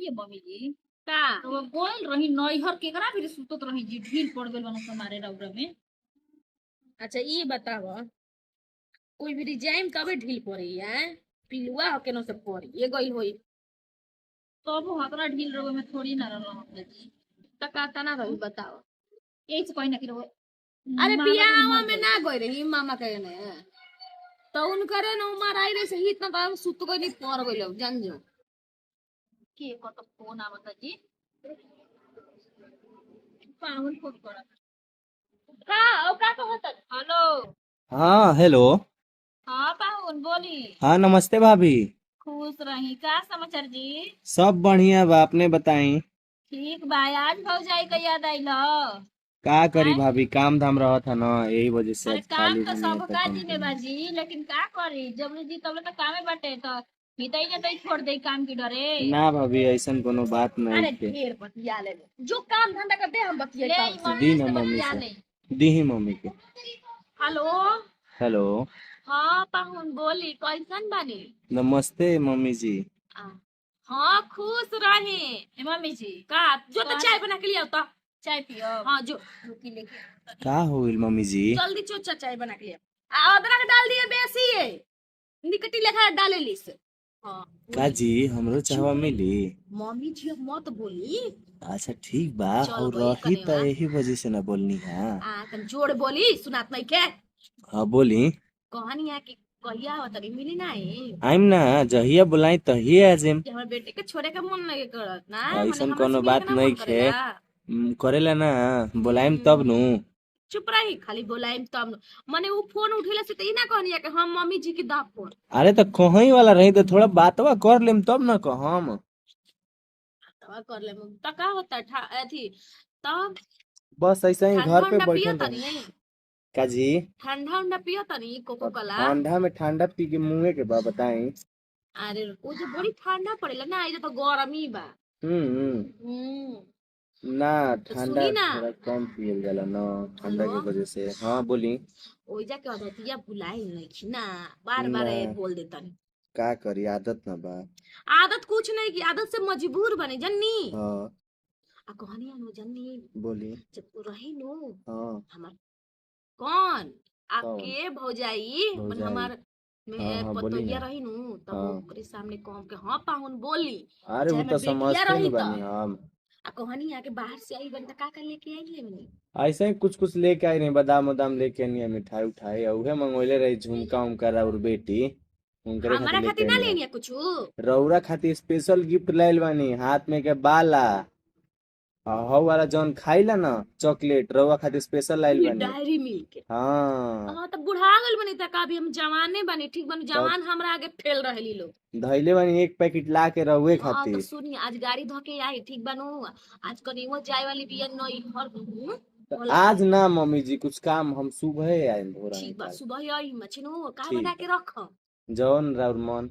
ये मम्मी जी का तो गोइल रही नैहर केकरा फिर सुतत रही जी ढील पड़ गेल बन तुम्हारे रौरा में। अच्छा ये बताव कोई भी जाइम कबे ढील पड़ी है पिलुआ हो केनो से पड़ी ये गइल होई तब हतरा ढील रहो में थोड़ी ना रहल हम जी। तका तना रही बताओ। यही से कहीं ना कि रहो अरे मारला के बियाह मर में गई। ना गई रही मामा कहे ने तो उनकरे न उमर आई रही सही इतना तो सुत गई पड़ गई जान जो के कत फोन आवत जी पाहुन फोन करा। का कहत हेलो। हाँ हेलो। हाँ पाहुन बोली। हाँ नमस्ते भाभी। खुश रही का समाचार जी। सब बढ़िया बा, अपने बताई। ठीक बा आज भौजाई का याद आइल ह। का करी आय भाभी, काम धाम रहा था ना, यही वजह से अरे आज काम खाली तो बनी है तो सबका फोन जी में करनी। बाजी लेकिन का करी जब जी तब तो कामे बाटे तो हितई ने तई छोड़ दे काम की डरे। ना भाभी ऐसा कोनो बात नहीं अरे थे। ढेर बतिया ले जो काम धंधा करते हम बतिया ले काम ई से दी मम्मी ना से मम्मी बतिया से, ले। दी ही मम्मी के। हेलो। हेलो। हाँ पाहुन बोली कैसन बानी। नमस्ते मम्मी जी। आ, हाँ खुश रही ए मम्मी जी का जो तो चाय बना के लिया तो चाय पियो। हाँ जो रुकी लेके आओ। का हो गइल मम्मी जी। जल्दी चोचा चाय बना के लिया अदरक डाल दिए बेसी है निकटी लेखा डाले लीस हाँ का जी हमरो चाहवा चुप मिली। मम्मी जी अब मत बोली अच्छा ठीक बा, चल और गई रही तो कनेवा यही वजह से ना बोलनी है। तन जोड़ बोली सुनात नहीं के हाँ बोली। कहानी है कि कहिया हो तरी मिली नहीं आइम ना, जहिया बुलाई तहिए आजिम। कि हमारे बेटे के छोड़े के मन नहीं करत ना मने ऐसन हमरा से कोनो मिले के बात ना नहीं मन खे। करेला करेला ना, बोलाइम तब नु। चुप रही खाली बोलाइम तब न। मने वो फोन उठेला से तो ई ना कहनिया कि हम मम्मी जी की दा फोन अरे तो कहीं वाला रही तो थोड़ा बातवा कर लेम तब ना कहम। तब कर ले तो का होता अथी तब बस ऐसे ही घर ठंडा पे उंडा पियो बैठल तनी रही। का जी। ठंडा उंडा पियो तनी कोको अब कोला ठंडा में ठंडा पी के मुँहे के बा बताई। अरे वो जो बड़ी ठंडा पड़ेला ना ये तो गरमी बा हम्म ना तो ठंडा सुनी ना थोड़ा कम पियल जाला ना, ठंडा हेलो की वजह से। हाँ बोली। ओइजा के अदतिया भुलाई नहीं छी ना बार बार ना ये बोल देतनी का करी, आदत ना बा। आदत कुछ नहीं की आदत से मजबूर बने जन्नी हाँ आ कहनी अनु जन्नी बोली। जब तू रही नु हाँ हमार कौन कौन आपके भौजाई मन भौजाई। हमार हाँ में हाँ बोली पतोहिया ना। रही नु तब हाँ ओकरे सामने कहम के हाँ पाहुन बोली अरे चाहे वो मैं तो बेटिया समझते रही न त बानी हम। आ कहनी आके बाहर से आई बन त का लेके आई है ऐसे ही कुछ कुछ लेके आई नहीं, बादाम वादाम लेके नहीं, मिठाई उठाई और उहे मंगोले रही झुमका उमका और बेटी उनकरे खातिर हमारा लेके खातिर ना आई है। लेनी है कुछ रौरा खातिर स्पेशल गिफ्ट लाइल बानी, हाथ में के बाला हौ वाला जौन खाइला ना चॉकलेट, रौरा खातिर स्पेशल लाइल बानी। डायरी मिल्क हाँ हाँ तब बुढ़ा गल बनी तक अभी हम जवाने बनी ठीक बनी तब जवान हमरा आगे फेल रहली लोग धैले बानी एक पैकेट ला के रहुए हाँ तो खातिर। सुनी आज गाड़ी धोके आई ठीक बनू आज कनीमो जाए वाली बिया नई हर तो बोला आज ना मम्मी जी कुछ काम हम सुबह आए भोरा ठीक बा निकाल। सुबह आई मछनू का ठीक बना बा, के रख जौन राउर मन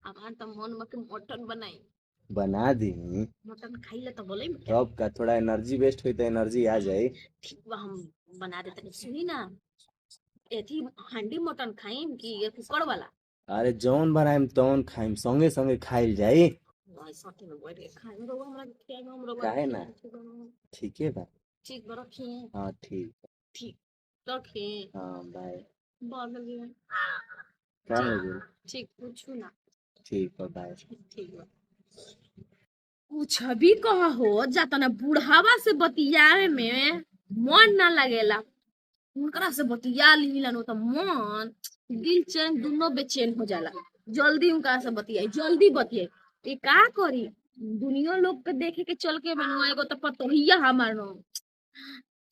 हमार तो मन में के मटन बनाई बना दी। मटन खाइले तो बोले तब का थोड़ा एनर्जी वेस्ट हुई तो एनर्जी आ जाए। ठीक बा हम बना देते सुनी ना एथी हंडी मटन खाइम कि ये कुकर वाला अरे जौन बनाइम तौन खाइम, संगे संगे खाइल जाई। साथे में बैठ के खाइम रोवा हमरा के हम रोवा काहे ना, ठीके बा। ठीक बा रखिए हाँ ठीक। ठीक रखिए हाँ बाय। बाय लगे का हो गइल? ठीक पूछू ना ठीक बा बाय। ठीक बा कुछ भी कहा हो जाता ना बुढ़ावा से बतियावे में मन ना लगेला उनकरा से बतिया लीला नो तो मन दिल चैन दोनों बेचैन हो जाला जल्दी उनका से बतियाई जल्दी बतियाई ये का करी दुनिया लोग के देखे के चल के बनवा एगो तो पतोहिया हमार नो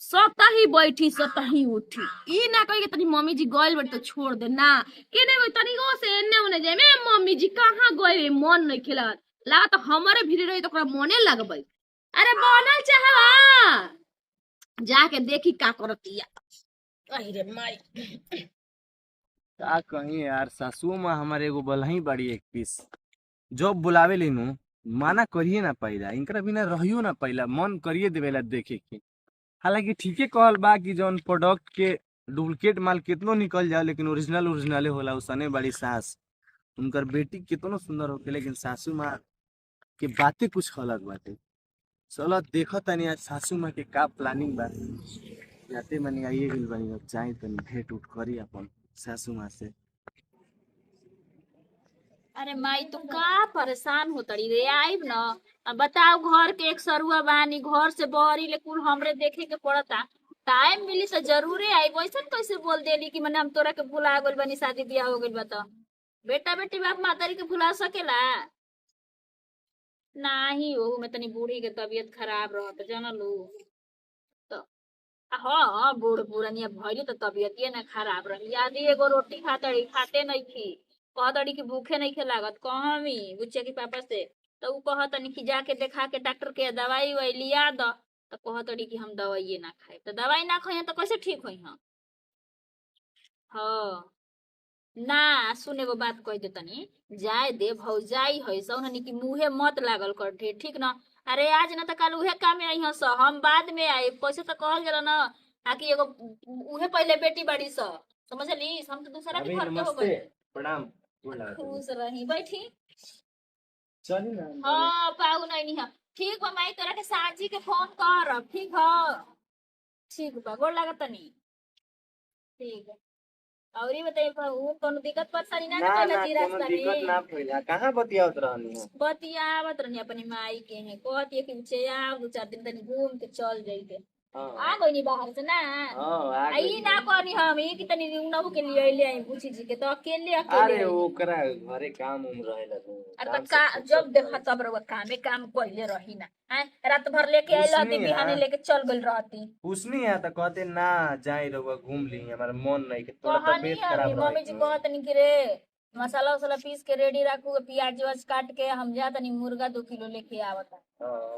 सतही बैठी सतही उठी ई ना कही तनी मम्मी जी गइल बट तो छोड़ दे ना केने गई तनी ओ से एने ओने जाए में मम्मी जी कहां गइल मन नहीं खेला ला तो हमारे भीड़ रही तो ओकरा मने लगबै अरे बनल चाहवा जाके देखी का करतिया अहि रे माई का कहीं यार, सासू माँ हमारे एगो बलही बड़ी एक पीस जब बुलावे लेनु माना करिए ना पाइला, इनकरा बिना रहियो ना पाइला, मन करिए देवेला देखे के। हालांकि ठीके कहल बा कि जौन प्रोडक्ट के डुप्लीकेट माल कितनो निकल जाए लेकिन ओरिजिनल ओरिजिनले होला। उसने बड़ी सास उनकर बेटी कितनो सुंदर होके लेकिन सासू माँ कि बातें कुछ अलग बाटे। चलो देखो तनी आज सासू माँ के का प्लानिंग बा। जाते मनी आइए गेल बनी, अब जाए तनी भेंट उठ करी अपन सासू माँ से। अरे माई तुम का परेशान हो तड़ी रे, आइब न। अब बताओ, घर के एक सरुआ बानी, घर से बहरी ले कुल हमरे देखे के पड़ता। टाइम मिली से जरूरे आई। वैसन कैसे बोल देली कि मैंने हम तोरा के भुला गइल बनी, शादी ब्याह हो गइल बा त। बेटा बेटी बाप मातारी के भुला सकेला? नाही, ओहू में तनी बूढ़ी के तबीयत खराब रहत जानलू तो। हाँ, बूढ़ बुढ़निया भइली तो तबीयतिये ना खराब रही। आदि एगो रोटी खाते नहीं थी। कहतड़ी कि भूखे नहीं खे लागत, कहमी बुच्चे के पापा से। तो उ कहतनी कि जाके देखा के डॉक्टर के दवाई वही लिया द। तो कहतड़ी कि हम दवाइये ना खाए। तो दवाई ना खाई तो कैसे ठीक होई हम? हाँ ना, सुन एगो बात कह दे तनी। जाए दे भौजाई है सौननी की मुंहे मत लागल कर ढेर, ठीक न? अरे आज न तो कल उहे काम में आई हस, हम बाद में आए। कैसे तो कहल जला ना, आकि एगो उहे पहले बेटी बड़ी स, समझली? हम तो दूसरा के घर के हो गए। प्रणाम। खुश रही, बैठी। चली ना। हाँ पाऊ नहीं है। ठीक बा माई, तोरा के साजी के फोन करब, ठीक है? ठीक बा, गोर लागत तनी। ठीक है। और ये बताइए उ कोनो दिक्कत परेशानी ना ना कहला ना जी कोनो रास्ता दिक्कत में? ना भइला। कहाँ बतियावत रहनी हो? बतियावत रहनी अपनी माई के हैं, कहती है कि उचे आओ 2-4 दिन तनी घूम के चल जाइते। हाँ आ गई नी बाहर से ना? हाँ, आ आई गई। ना कहनी हम ई कि तनी उनहु के लिए ले आई बुची जी के, तो अकेले अरे आई। ओकरा घरे काम उम रहेला तो अरे काम तो से का फुर्सत जब देखा रहे। तब रउआ काम कइले रही ना। हैं, रात भर लेके आइल रहती, पूछनी बिहाने है लेके चल गइल रहती। पूछनी है तो कहते ना जाए रहुआ घूम ली, हमारा मन नहीं के थोड़ा कहनी तबीयत हमी खराब मम्मी जी रहे। कहतनी कि रे मसाला उसाला पीस के रेडी रखू, प्याज व्याज काट के हम जा तनी मुर्गा 2 किलो लेके आवता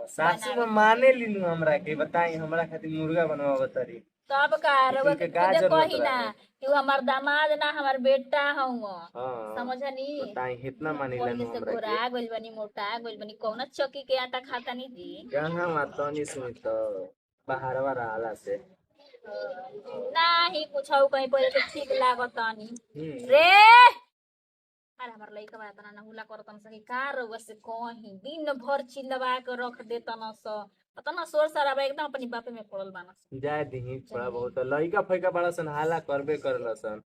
सासू में बनावे माने खातिर। लीनू हमरा के, बताई हमरा खातिर मुर्गा बनवा बतारी। तब का रउआ तुमके के का खुदे जरूरत कही ना रहे? कि उ हमार दामाद ना हमार बेटा हउआ, हाँ समझनी? बताई इतना मानी पहिले लेनू से हमरा के। गोरा गइल बनी, मोटा गइल बनी, कौना चक्की के आटा खाता नी जी? कहाँ मातनी सुनी तो बाहरवा रहला से। नाही कुछ कहीं पहिले से ठीक लागतानी हम्म। रे। अरे हमार लइका बा तना हुला करतन सही का रउआ से कहीं दिन भर चिल्लवा के रख देतन स। पता ना शोर शराबा एकदम अपनी बापे में पड़ल बानस। जाए दही थोड़ा बहुत लइका फैका बड़ा सन हाला करबे करल सन।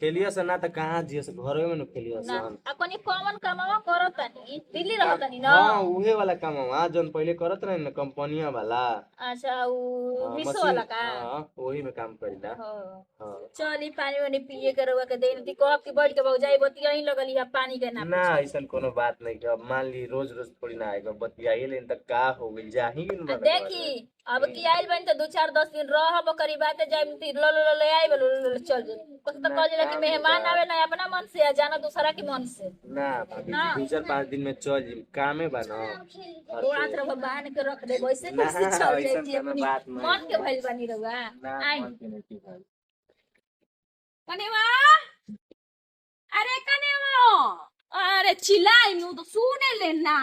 खेलिया सन ना तो कहाँ जियो सन, घरे में न खेलिया ना सन। आ कनी कॉमन कामवा करतनी, दिल्ली रहतनी ना? हाँ उहे वाला काम जौन पहले करत रहे ना कंपनिया वाला। अच्छा उ मिसो मशीन, वाला का? हाँ वही में काम करीला। हाँ। हाँ चली पानी वानी पिए के रउआ के देन ती कब की बैठ के बौजाई बतिया ही लगल या पानी के ना ना पूछी। ऐसा कोनो बात नहीं कि अब मान ली रोज रोज थोड़ी ना आएगा, बतियाइए लेकिन तक का हो गई जाही न आ बगल देखी अब की आइल बन तो 2-4-10 दिन रहब करी बाते जाई ती ले आई चल जाई। कुछ तो ना कह जाला कि काम मेहमान बा। आवे ना अपना मन से आ जाना दूसरा के मन से। ना भाभी ना। जी 2-4-5 दिन में चल जी, कामे बा ना। गोड़ा तरफ बांध के रख दे वैसे ना, कैसे चल ऐसन जाती कोनो अपनी बात नहीं मन के है। भइल बनी रउआ। ना आई मन के नहीं की भाई। कनेवा, अरे कनेवा, अरे चिल्लाई नु तो सुने लेना।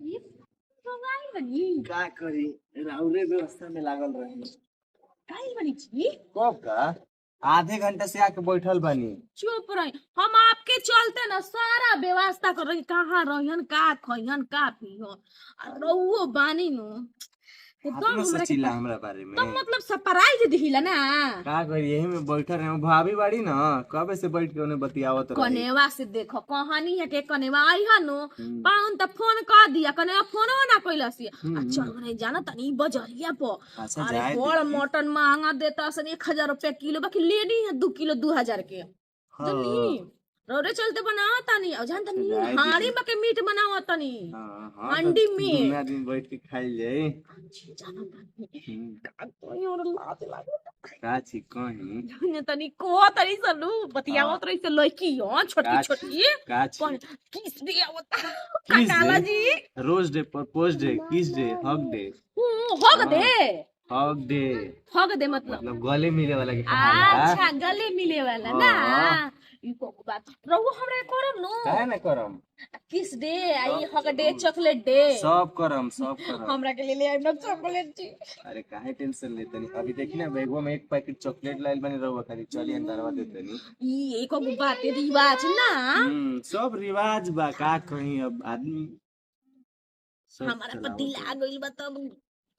ये सवाई बनी का करी राउरे व्यवस्था में लागल रही। काई बनी जी? कब का आधे घंटे से आके बैठल बनी। चुप रही, हम आपके चलते ना सारा व्यवस्था कर रही, कहाँ रहियन का खइयन का पियन आ रहुओ बानी नु एकदम आत्मा हमरा के सचिला हमरा बारे में तब मतलब सरप्राइज दिहिला ना। का करी यही में बैठल रहे, भाभी बाड़ी ना कबे से बैठ के उन्हें बतियावत रही। कनेवा से देखो कहानी है के कनेवा आई हनु हम्म। पाउन त फोन कर दिया, कनेवा फोनो ना कैलसी आ हम्म। चल रे जाना तनी बजरिया प। अच्छा अरे जाए बड़ दीदी। मटन महंगा देता सन 1000 रुपया किलो, बाकी लेनी है 2 किलो 2000 के। हाँ। जनी रोरे चलते बनावा तनी और जान तनी जाए हाड़ी दीदी। में के मीट बनावा तनी हाँ हाँ हांडी तो में दुनिया दिन बैठ के खाई जाए। जाना तनी हम्म। का कोई और लाज लागे का छी कहीं जाने तनी को तनी सलू बतियावत रही से लड़की हो छोटी का छोटी का छी कौन किस दे आवता किस काला दे? जी रोज डे, प्रपोज डे, किस डे, हग डे। होग हाँ। दे हग डे होग दे मतलब मतलब गले मिले वाला के कहाला। अच्छा गले मिले वाला ना हाँ। ई को बात रहू हमरे करब नु काहे ना करम। किस डे आई हक डे चॉकलेट डे सब करम हमरा के लिए ले आइब ना चॉकलेट जी। अरे काहे टेंशन लेते नहीं, अभी देखी ना बैगवा में एक पैकेट चॉकलेट लाइल बनी रहुआ खाली, चली अंदरवा देते नहीं। ई एको गो बाते रिवाज ना सब रिवाज बा, का कहीं अब आदमी सब हमारा पर चलावत दिल है। आ गइल बा तब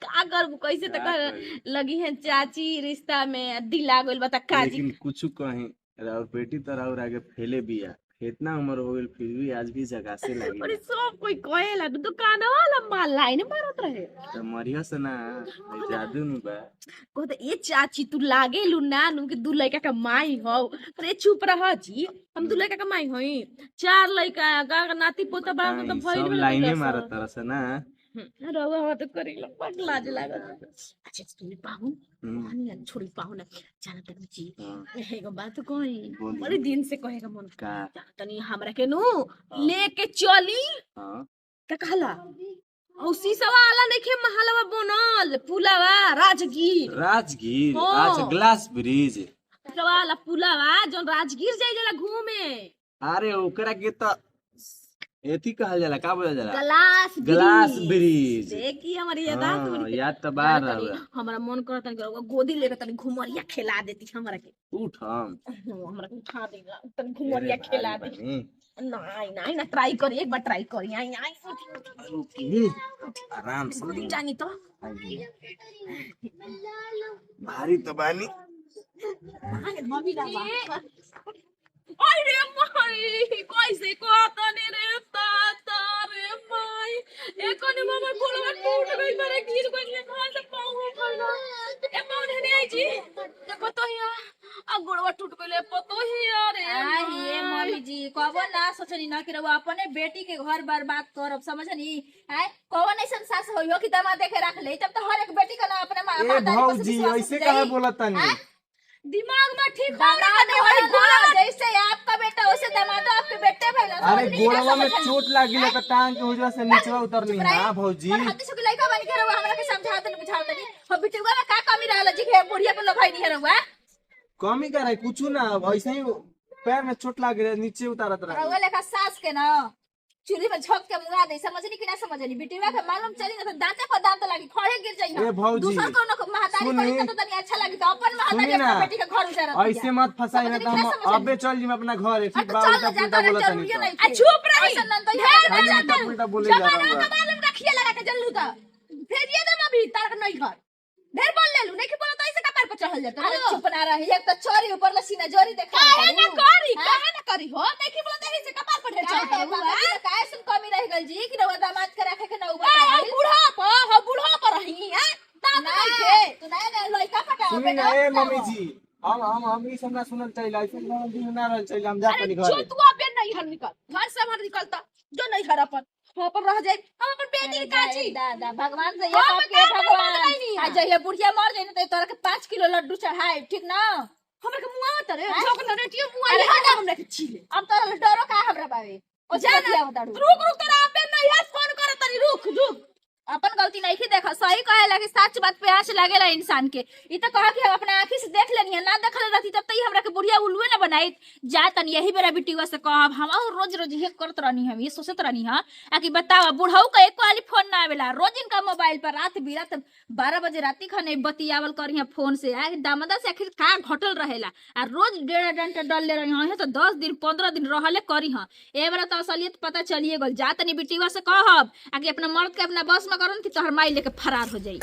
का करब, कैसे का तक करी? लगी है चाची रिश्ता में दिल आ गइल बा त काजी। लेकिन कुछ कहीं और बेटी तो और आगे फैले बिया, इतना उम्र हो गई फिर भी आज भी जगह से लगी अरे सब कोई कहेला दुकान वाला माल लाइन मारत रहे। तो मरिया से ना भाई जादू नु बा। कहते ए चाची तू लागे लू ना नु के दू लड़का के माई हो। अरे चुप रह जी, हम दू लड़का के माई होई, 4 लड़का गा नाती पोता बा तो बताई, भइल सब बा लाइने लड़का मारत सब। तरह से ना। रवा हो तो करेला बड़ लाज लागत। अच्छा तू पाहु हम्म, हम छोड़ी पाहु ना जाना तक जी हाँ, एगो बात कही बोली। बड़ी दिन से कहेगा मन का तनी हमरा के नु लेके चली हाँ त कहला औ सीसवा वाला नइखे महलवा बनल पुलावा राजगीर राजगीर हाँ। आज ग्लास ब्रिज। वाला पुलावा जोन राजगीर जाई जाला घूमे अरे ओकरा के तो एथी कहल जाला, का बोलल जाला, ग्लास ग्लास ब्रिज। देखी हमारी याद हाँ, याद तो बार तनी रहा। हमरा मन करता कि गोदी लेके तनी घुमरिया खिला देती हमरा के। उठ हम हमरा के उठा देगा तनी घुमरिया तेरे खिला भाई दे। बनी। नहीं नहीं ना ट्राई करी, एक बार ट्राई करी। आई आई रुकिए, आराम से गोदी जानी तो आइए। भारी तो बानी। अरे माई कैसे कहतनी रे ताता रे माई एकोने मामा गोलवा टूट गई मारे गिर गई ले कहां से पाऊ फलना ए पाऊ नहीं आई जी देखो तो हिया आ गोलवा टूट गई पतो ही अरे ये मम्मी जी कबो ना सोचनी ना कि रउआ अपने बेटी के घर बर्बाद करब, समझनी है? कौन ऐसा सास होइयो कि दामाद देखे रख ले, तब तो हर एक बेटी का ना अपने माँ ए बाप दादी पर से भौजी विश्वास ऐसे उठ काहे जाई। बोलत तनी? दिमाग में ठीक दामाद होने वाला वाली गोलवा जैसे आपका बेटा वैसे दामाद आपके बेटे भइला। अरे गोड़वा में चोट लागी तो टांग के वजह से नीचवा उतरनी हां भौजी। और हद से लइका बन के रउआ हमरा के समझावत नहीं बुझावत नहीं। हो बिटिया में का कमी रहल जी के बुढ़िया पे लभाई नहीं रउआ। कमी करे कुछ ना, ऐसे ही पैर में चोट लाग रहे नीचे उतारत रहा। रउआ लेखा सास के ना चूल्ही में झोंक के मुंगा दे, समझनी कि ना समझनी? बिटिया के मालूम चली ना तो दांते पर दांत लागी खड़े गिर जाई। ए भौजी, दूसरा को महतारी सुनी। करी तो तनी अच्छा लगी तो अपन महतारी सुनी ना, अपना बेटी के घर उजारत दिया। ऐसे मत फसाई ना तो हम अबे चल जी अपना घर। ठीक बा, उल्टा पुल्टा बोलत तनी तो। आ चुप रही खाली उल्टा पुल्टा बोले जा रहा हूं। मालूम रखिए लगा के जल्लू तो फिर ये दम अभी तार नहीं घर ढेर बोल ले लू, नहीं कि बोला तो ऐसे कपार पर चढ़ल जाता। अरे चुप ना रही, एक तो चोरी ऊपर लसीना जोरी देखा काहे ना करी हो नहीं कि बोलते है से कपार पर ढेर चढ़ है काहे सुन कमी रह गल जी कि रवा दामाद के रखे के ना उबा हो बूढ़ा पर रही है तू ना लइका पटा सुनी ना ए मम्मी जी, हम ई सब ना सुनल चाहिए, ऐसे हम दिन ना रहल चाहिए, हम जा अरे तनी जो घर। तू अबे नहीं हर निकल घर से बाहर निकलता जो नहीं घर अपन वहां पर रह जाए हम अपन बेटी के काची दादा भगवान से ये हाँ, बात के मैं काहे भगवान बोलत नहीं है? आ जइए बुढ़िया मर जाई ना तो तोरा के 5 किलो लड्डू चढ़ाए, ठीक ना? हमरा के मुआ तरे हैं? जोक लड़टियो मुआ अरे ये हटा। हमरा के छीले अब तोरा डरो का हमरा बावे ओ जाना बताड़ू रुक तेरा अबे नहीं है फोन कर तनी रुक अपन गलती नहीं की देखा, सही कहेला कि सच बात पे आंच लागेला इंसान के। ई तो कहा कि हम अपने आंखी से देख लेनी है, ना देखले रहती तब तई हमरा के बुढ़िया उल्लुए ना बनाई जा तनी यही बेरा बिटिवा से कहब हम रोज रोज ये करत रहनी हम ये सोचत रहनी हां आ कि बतावा बुढ़ऊ का एक वाली फोन ना आवेला, रोज इनका मोबाइल पर रात बिरात 12 बजे राती खने बतियावल करी फोन से आ दामदा से आखिर का घटल रहेला आ रोज 1.5 घंटा डल ले रही है तो 10 दिन 15 दिन रहले करी हां। ए बेरा तो असलियत पता चलिए गल, जा तनी बिटिवा से कहब आ कि अपना मर्द के अपना बस में करन कि तोहर माई लेके फरार हो जाई।